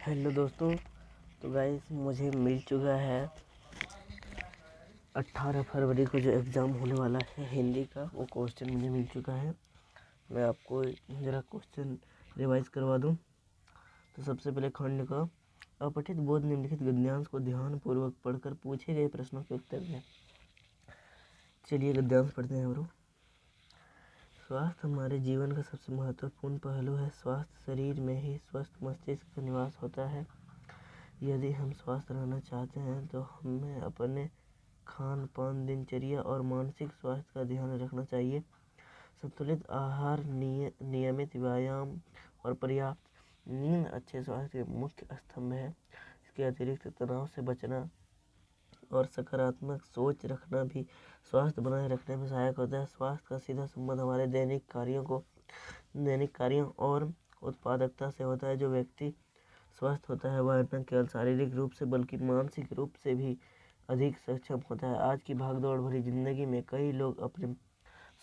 Hello दोस्तों। तो guys मुझे मिल चुका है 18 फरवरी को जो एग्ज़ाम होने वाला है हिंदी का, वो क्वेश्चन मुझे मिल चुका है। मैं आपको ज़रा क्वेश्चन रिवाइज करवा दूं। तो सबसे पहले खंड का अपठित बोध निम्नलिखित गद्यांश को ध्यानपूर्वक पढ़कर पूछे गए प्रश्नों के उत्तर दें। चलिए गद्यांश पढ़ते हैं ब्रो। स्वास्थ्य हमारे जीवन का सबसे महत्वपूर्ण पहलू है। स्वास्थ्य शरीर में ही स्वस्थ मस्तिष्क का निवास होता है। यदि हम स्वस्थ रहना चाहते हैं तो हमें अपने खान पान, दिनचर्या और मानसिक स्वास्थ्य का ध्यान रखना चाहिए। संतुलित आहार, नियमित व्यायाम और पर्याप्त नींद अच्छे स्वास्थ्य के मुख्य स्तंभ है। इसके अतिरिक्त तनाव से बचना और सकारात्मक सोच रखना भी स्वास्थ्य बनाए रखने में सहायक होता है। स्वास्थ्य का सीधा संबंध हमारे दैनिक कार्यों और उत्पादकता से होता है। जो व्यक्ति स्वस्थ होता है वह न केवल शारीरिक रूप से बल्कि मानसिक रूप से भी अधिक सक्षम होता है। आज की भागदौड़ भरी जिंदगी में कई लोग अपने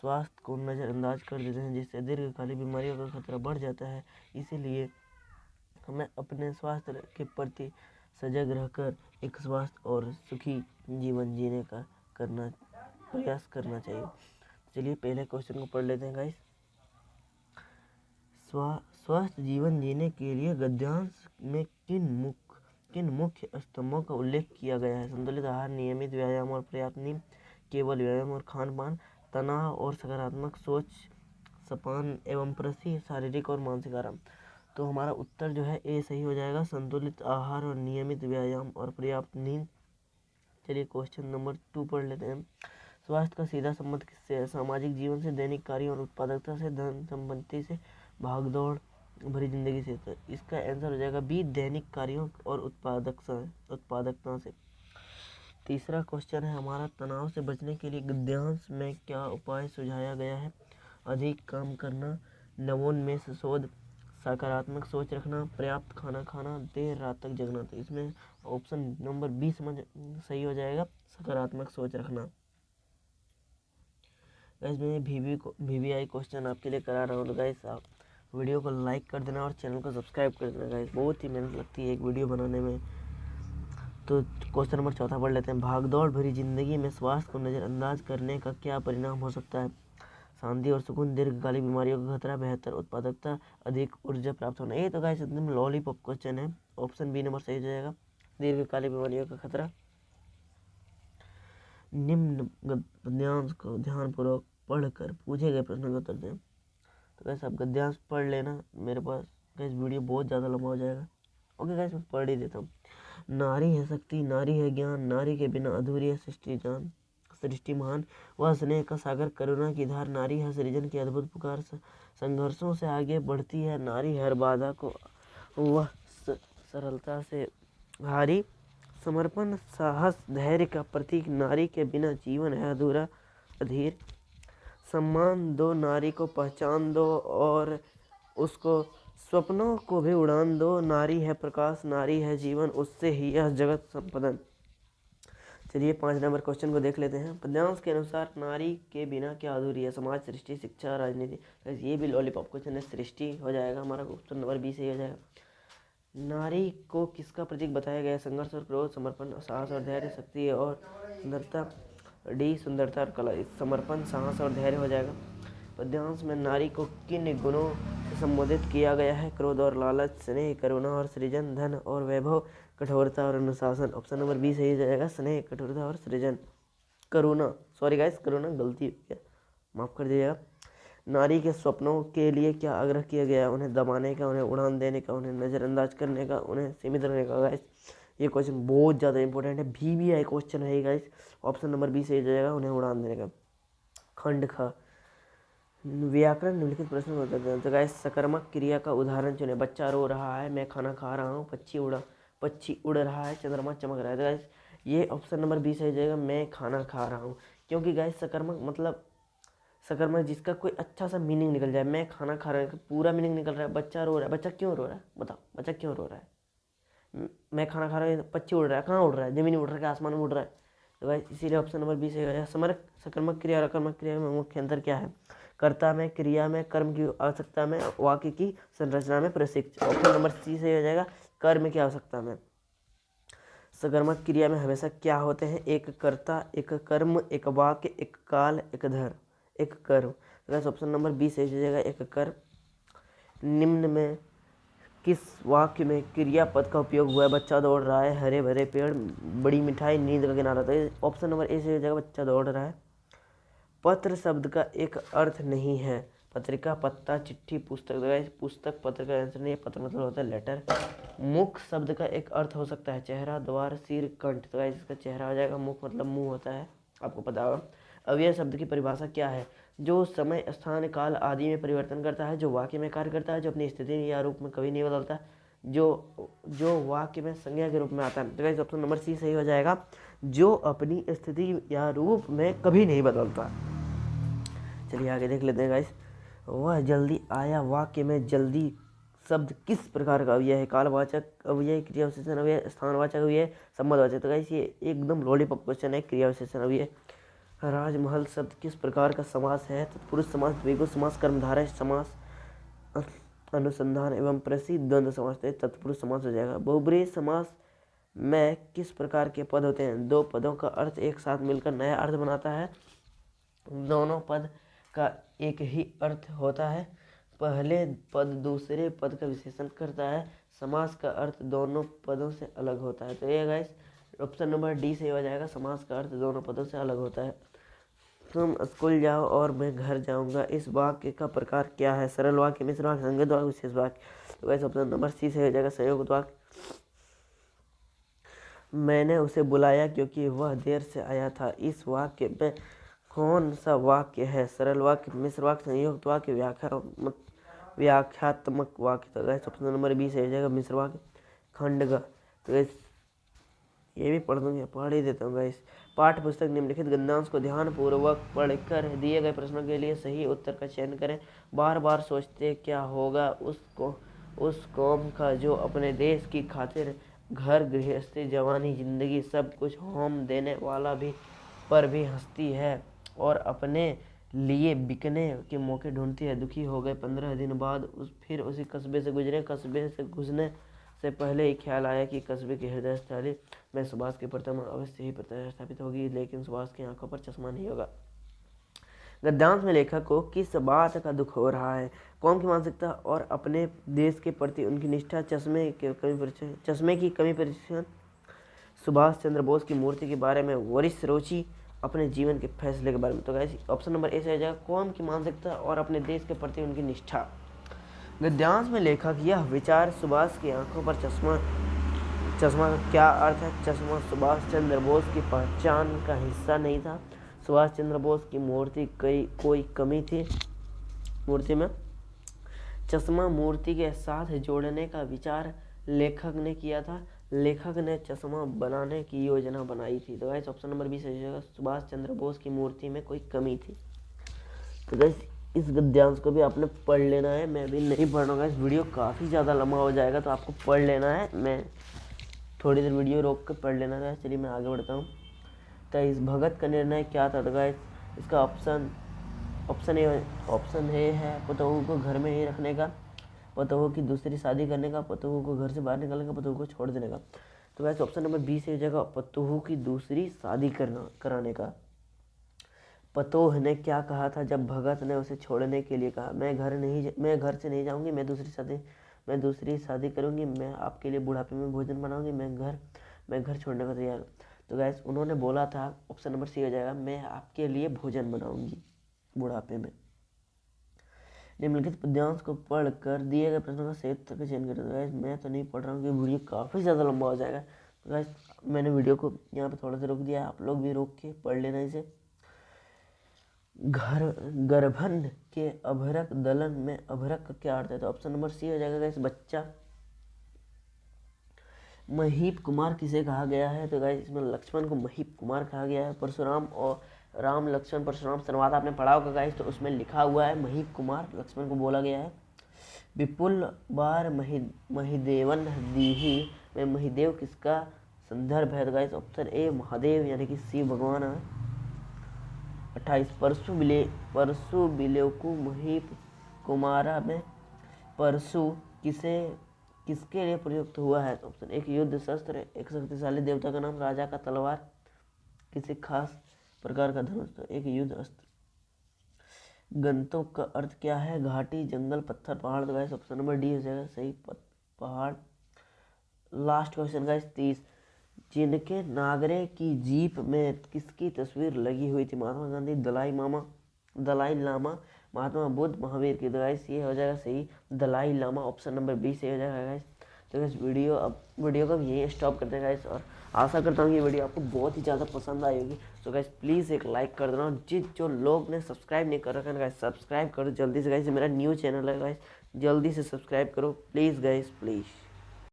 स्वास्थ्य को नज़रअंदाज कर देते हैं, जिससे दीर्घकालिक बीमारियों का खतरा बढ़ जाता है। इसीलिए हमें अपने स्वास्थ्य के प्रति सजग रहकर एक स्वस्थ और सुखी जीवन जीने का प्रयास करना चाहिए। चलिए पहले क्वेश्चन को पढ़ लेते हैं गाइस। स्वस्थ जीवन जीने के लिए गद्यांश में किन मुख्य स्तंभों का उल्लेख किया गया है? संतुलित आहार, नियमित व्यायाम और पर्याप्त नींद, केवल व्यायाम और खान पान, तनाव और सकारात्मक सोच, सपान एवं प्रति शारीरिक और मानसिक आराम। तो हमारा उत्तर जो है ए सही हो जाएगा, संतुलित आहार और नियमित व्यायाम और पर्याप्त नींद। चलिए क्वेश्चन नंबर 2 पढ़ लेते हैं। स्वास्थ्य का सीधा संबंध किससे है? सामाजिक जीवन से, दैनिक कार्यों और उत्पादकता से, धन संपत्ति से, भागदौड़ भरी जिंदगी से। तो इसका आंसर हो जाएगा बी, दैनिक कार्यों और उत्पादकता से। तीसरा क्वेश्चन है हमारा, तनाव से बचने के लिए गद्यांश में क्या उपाय सुझाया गया है? अधिक काम करना, नवोन्मेष शोध, सकारात्मक सोच रखना, पर्याप्त खाना खाना, देर रात तक जगना। तो इसमें ऑप्शन नंबर बी सही हो जाएगा, सकारात्मक सोच रखना। गाइस मैं VVI क्वेश्चन आपके लिए करा रहा हूँ। तो गाइस आप वीडियो को लाइक कर देना और चैनल को सब्सक्राइब कर देना। गाइस बहुत ही मेहनत लगती है एक वीडियो बनाने में। तो क्वेश्चन नंबर 4 पढ़ लेते हैं। भागदौड़ भरी जिंदगी में स्वास्थ्य को नज़रअंदाज करने का क्या परिणाम हो सकता है? शांति और सुकून, दीर्घकालिक बीमारियों का खतरा, बेहतर उत्पादकता, अधिक ऊर्जा प्राप्त होना। ये तो गाइस एकदम लॉलीपॉप क्वेश्चन है। ऑप्शन बी नंबर सही हो जाएगा, दीर्घकालिक बीमारियों का खतरा। निम्न गद्यांश को ध्यानपूर्वक पढ़कर पूछे गए प्रश्नों का उत्तर दें। तो गाइस आप गद्यांश पढ़ लेना, मेरे पास गाइस वीडियो बहुत ज़्यादा लंबा हो जाएगा। ओके गाइस मैं पढ़ ही देता हूँ। नारी है शक्ति, नारी है ज्ञान, नारी के बिना अधूरी है सृष्टि महान। वह स्नेह का सागर, करुणा की धार, नारी है सृजन की अद्भुत पुकार। संघर्षों से आगे बढ़ती है नारी, हर बाधा को वह सरलता से हारी। समर्पण, साहस, धैर्य का प्रतीक, नारी के बिना जीवन है अधूरा अधीर। सम्मान दो नारी को, पहचान दो और उसको स्वप्नों को भी उड़ान दो। नारी है प्रकाश, नारी है जीवन, उससे ही यह जगत संपन्न। चलिए 5 नंबर क्वेश्चन को देख लेते हैं। पद्यांश के अनुसार नारी के बिना क्या अधूरी है? समाज, सृष्टि, शिक्षा, राजनीति। ये भी लॉलीपॉप क्वेश्चन है, सृष्टि हो जाएगा हमारा, ऑप्शन नंबर बी सही हो जाएगा। नारी को किसका प्रतीक बताया गया? संघर्ष और क्रोध, समर्पण, साहस और धैर्य, शक्ति और सुंदरता। डी सुंदरता और कला। समर्पण, साहस और धैर्य हो जाएगा। पद्यांश में नारी को किन गुणों से संबोधित किया गया है? क्रोध और लालच, स्नेह, करुणा और सृजन, धन और वैभव, कठोरता और अनुशासन। ऑप्शन नंबर बी सही हो जाएगा, स्नेह, कठोरता और सृजन। करुणा, सॉरी गाइस करुणा गलती हो गया, माफ़ कर दीजिएगा। नारी के स्वप्नों के लिए क्या आग्रह किया गया है? उन्हें दबाने का, उन्हें उड़ान देने का, उन्हें नज़रअंदाज करने का, उन्हें सीमित रखने का। गाइस ये क्वेश्चन बहुत ज़्यादा इंपॉर्टेंट है, VVI क्वेश्चन है गाइस। ऑप्शन नंबर बी सही हो जाएगा, उन्हें उड़ान देने का। खंड ख, व्याकरण निम्नलिखित प्रश्न को उत्तर दें। तो गाइस सकर्मक क्रिया का उदाहरण चुने। बच्चा रो रहा है, मैं खाना खा रहा हूँ, पक्षी उड़ रहा है, चंद्रमा चमक रहा है। तो गाइस ये ऑप्शन नंबर बी सही हो जाएगा, मैं खाना खा रहा हूँ। क्योंकि गाइस सकर्मक मतलब सकर्मक जिसका कोई अच्छा सा मीनिंग निकल जाए। मैं खाना खा रहा हूँ पूरा मीनिंग निकल रहा है। बच्चा रो रहा है, बच्चा क्यों रो रहा है? बताओ बच्चा क्यों रो रहा है? मैं खाना खा रहा हूँ, पक्षी उड़ रहा है, कहाँ उड़ रहा है? जमीन उड़ रहा है, आसमान में उड़ रहा है। तो भाई इसीलिए ऑप्शन नंबर बी सही है। समरक सकर्मक क्रिया और अकर्मक क्रिया में मुख्य अंतर क्या है? कर्ता में, क्रिया में, कर्म की आवश्यकता में, वाक्य की संरचना में, प्रशिक्ष। ऑप्शन नंबर सी सही हो जाएगा, कर्म की आवश्यकता में। सकर्मक क्रिया में हमेशा क्या होते हैं? एक कर्ता, एक कर्म, एक वाक्य, एक काल, एक धर्म, एक कर्म। तो ऑप्शन नंबर बी सही हो जाएगा, एक कर्म। निम्न में किस वाक्य में क्रियापद का उपयोग हुआ है? बच्चा दौड़ रहा है, हरे भरे पेड़, बड़ी मिठाई, नींद का किनारा। तो ऑप्शन नंबर ए सही हो जाएगा, बच्चा दौड़ रहा है। पत्र शब्द का एक अर्थ नहीं है। पत्रिका, पत्ता, चिट्ठी, पुस्तक। पुस्तक पत्र का आंसर नहीं है, पत्र मतलब होता है लेटर। मुख शब्द का एक अर्थ हो सकता है चेहरा, द्वार, सिर, कंठ। तो इसका चेहरा हो जाएगा। मुख मतलब मुंह होता है, आपको पता होगा। अव्यय शब्द की परिभाषा क्या है? जो समय, स्थान, काल आदि में परिवर्तन करता है, जो वाक्य में कार्य करता है, जो अपनी स्थिति या रूप में कभी नहीं बदलता, जो वाक्य में संज्ञा के रूप में आता है। तो गाइस ऑप्शन नंबर सी सही हो जाएगा, जो अपनी स्थिति या रूप में कभी नहीं बदलता। चलिए आगे देख लेते हैं गाइस। वह जल्दी आया वाक्य में जल्दी शब्द किस प्रकार का अव्यय है? कालवाचक अव्यय, क्रिया विशेषण अव्यय, स्थानवाचक अव्यय, संबंधवाचक। तो गाइस ये एकदम लॉलीपॉप क्वेश्चन है, क्रिया विशेषण अव्यय। राजमहल शब्द किस प्रकार का समास है? तत्पुरुष समास, द्विगु समास, कर्मधारय समास, अनुसंधान एवं प्रसिद्ध द्वंद्व समास। तत्पुरुष समास हो जाएगा। बहुब्रीहि समास में किस प्रकार के पद होते हैं? दो पदों का अर्थ एक साथ मिलकर नया अर्थ बनाता है। दोनों पद का एक ही अर्थ होता है। पहले पद दूसरे पद का विशेषण करता है। समास का अर्थ दोनों पदों से अलग होता है। तो ये गाइस ऑप्शन नंबर डी से हो जाएगा, समास का अर्थ दोनों पदों से अलग होता है। तुम स्कूल जाओ और मैं घर जाऊंगा, इस वाक्य का प्रकार क्या है? सरल वाक्य, मिश्र वाक्य, संयुक्त वाक्य, विशेष वाक्य। तो गाइस ऑप्शन नंबर सी से हो जाएगा, संयुक्त वाक्य। मैंने उसे बुलाया क्योंकि वह देर से आया था, इस वाक्य में कौन सा वाक्य है? सरल वाक्य, मिश्र वाक्य, संयुक्त वाक्य, व्याख्यात्मक वाक्य। तो गाइस ऑप्शन नंबर बी से हो जाएगा, मिश्र वाक्य। खंडग। तो गाइस ये भी पढ़ दूंगा, पढ़ ही देता हूँ गाइस। पाठ्य पुस्तक निम्नलिखित गद्यांश को ध्यानपूर्वक पढ़कर दिए गए प्रश्नों के लिए सही उत्तर का चयन करें। बार बार सोचते क्या होगा उस कौम का जो अपने देश की खातिर घर गृहस्थी, जवानी, जिंदगी सब कुछ होम देने वाला भी पर भी हंसती है और अपने लिए बिकने के मौके ढूंढती है। दुखी हो गए 15 दिन बाद फिर उसी कस्बे से गुजरे। कस्बे से घुसने से पहले ही ख्याल आया कि कस्बे की हृदय स्थली में सुभाष की प्रतिमा अवश्य ही प्रतिष्ठापित होगी, लेकिन सुभाष की आंखों पर चश्मा नहीं होगा। गद्यांश में लेखक को किस बात का दुख हो रहा है? कौम की मानसिकता और अपने देश के प्रति उनकी निष्ठा, चश्मे की कमी परिचय, सुभाष चंद्र बोस की मूर्ति के बारे में वरिष्ठ रुचि, अपने जीवन के फैसले के बारे में। तो गाइस ऑप्शन नंबर ए से आ जाएगा, कौम की मानसिकता और अपने देश के प्रति उनकी निष्ठा। गद्यांश में लेखक यह विचार सुभाष की आंखों पर चश्मा का क्या अर्थ है? चश्मा सुभाष चंद्र बोस की पहचान का हिस्सा नहीं था। सुभाष चंद्र बोस की मूर्ति कोई कमी थी। मूर्ति में चश्मा मूर्ति के साथ जोड़ने का विचार लेखक ने किया था। लेखक ने चश्मा बनाने की योजना बनाई थी। तो गाइस ऑप्शन नंबर बी सही होगा, सुभाष चंद्र बोस की मूर्ति में कोई कमी थी। तो गाइस इस गद्यांश को भी आपने पढ़ लेना है, मैं भी नहीं पढ़ रहा हूँ। इस वीडियो काफ़ी ज़्यादा लंबा हो जाएगा तो आपको पढ़ लेना है। मैं थोड़ी देर वीडियो रोक कर पढ़ लेना था। चलिए मैं आगे बढ़ता हूँ। तो इस भगत का निर्णय क्या था? तो गाइस इसका ऑप्शन ए है पतोहू को घर में ही रखने का, पतोहू की दूसरी शादी करने का, पतोहू को घर से बाहर निकालने का, पतोहू को छोड़ देने का। तो गाइस ऑप्शन नंबर बी से हो जाएगा, पतोहू की दूसरी शादी कराने का। पतोह ने क्या कहा था जब भगत ने उसे छोड़ने के लिए कहा? मैं घर से नहीं जाऊंगी, मैं दूसरी शादी करूंगी, मैं आपके लिए बुढ़ापे में भोजन बनाऊंगी, मैं घर छोड़ने को तैयार हूँ। तो गैस उन्होंने बोला था, ऑप्शन नंबर सी हो जाएगा, मैं आपके लिए भोजन बनाऊंगी बुढ़ापे में। निम्नलिखित पद्यांश को पढ़कर दिए गए प्रश्नों का सही उत्तर का चयन करें। तो गैस मैं तो नहीं पढ़ रहा हूँ, वीडियो काफ़ी ज़्यादा लंबा हो जाएगा। तो गैस मैंने वीडियो को यहाँ पे थोड़ा सा रोक दिया, आप लोग भी रोक के पढ़ लेना इसे। गर्भन के अभरक दलन में अभरक का क्या अर्थ है? तो ऑप्शन नंबर सी हो जाएगा गाइस, बच्चा। महीप कुमार किसे कहा गया है? तो गाइस इसमें लक्ष्मण को महीप कुमार कहा गया है। परशुराम और राम लक्ष्मण परशुराम संवाद आपने पढ़ा होगा गाइस, तो उसमें लिखा हुआ है महीप कुमार लक्ष्मण को बोला गया है। विपुल बार महिदेवन दीही में महिदेव किसका संदर्भ है? तो गाइस ऑप्शन ए महादेव यानी कि शिव भगवान है। 28 परशु बिलोकु महीप कुमारा में परशु किसे किसके लिए प्रयुक्त हुआ है? तो ऑप्शन एक युद्ध शस्त्र, एक शक्तिशाली देवता का नाम, राजा का तलवार, किसी खास प्रकार का धनुष। तो एक युद्ध अस्त्र। गंतव्य का अर्थ क्या है? घाटी, जंगल, पत्थर, पहाड़। तो गाइस ऑप्शन नंबर डी हो जाएगा सही, पहाड़। लास्ट क्वेश्चन गाइस 30, जिनके नागरे की जीप में किसकी तस्वीर लगी हुई थी? महात्मा गांधी, दलाई लामा, महात्मा बुद्ध, महावीर की। तो गाइस ये हो जाएगा सही Dalai Lama, option number B से हो जाएगा गाइस। तो गाइस वीडियो को यहीं स्टॉप करते हैं गाइस, और आशा करता हूँ ये वीडियो आपको बहुत ही ज़्यादा पसंद आई होगी। तो गाइस प्लीज़ एक लाइक कर देना, जो लोग ने सब्सक्राइब नहीं कर रखा है गाइस सब्सक्राइब करो जल्दी से गाइस, मेरा न्यू चैनल है गाइस, जल्दी से सब्सक्राइब करो प्लीज़ गाइस प्लीज़।